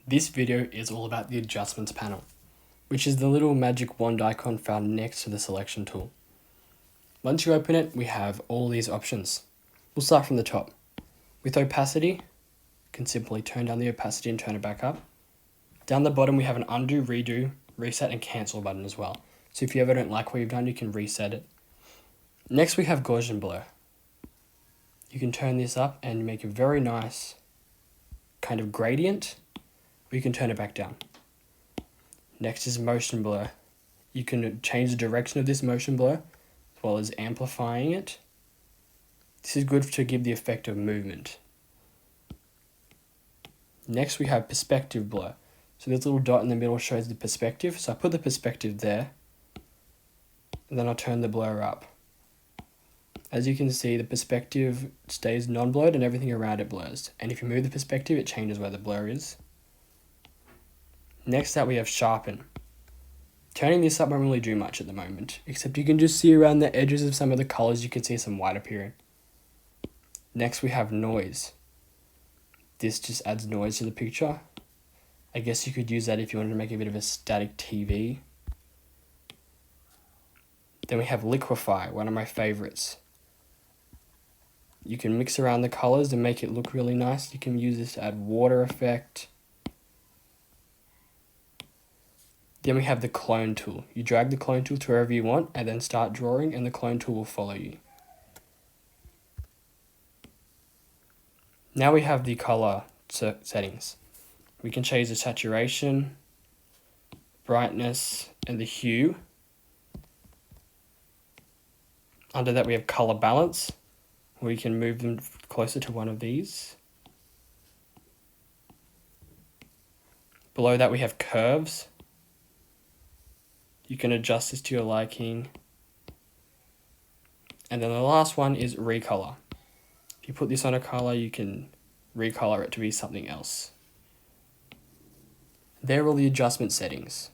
This video is all about the adjustments panel, which is the little magic wand icon found next to the selection tool. Once you open it, we have all these options. We'll start from the top. With opacity, you can simply turn down the opacity and turn it back up. Down the bottom, we have an undo, redo, reset, and cancel button as well. So if you ever don't like what you've done, you can reset it. Next, we have Gaussian blur. You can turn this up and make a very nice kind of gradient, or you can turn it back down. Next is motion blur. You can change the direction of this motion blur, as well as amplifying it. This is good to give the effect of movement. Next, we have perspective blur. So this little dot in the middle shows the perspective. So I put the perspective there, and then I'll turn the blur up. As you can see, the perspective stays non-blurred and everything around it blurs. And if you move the perspective, it changes where the blur is. Next up, we have sharpen. Turning this up won't really do much at the moment, except you can just see around the edges of some of the colors, you can see some white appearing. Next, we have noise. This just adds noise to the picture. I guess you could use that if you wanted to make a bit of a static TV. Then we have liquefy, one of my favorites. You can mix around the colors and make it look really nice. You can use this to add water effect. Then we have the clone tool. You drag the clone tool to wherever you want and then start drawing, and the clone tool will follow you. Now we have the color settings. We can change the saturation, brightness, and the hue. Under that, we have color balance. We can move them closer to one of these. Below that, we have curves. You can adjust this to your liking. And then the last one is recolor. If you put this on a color, you can recolor it to be something else. There are all the adjustment settings.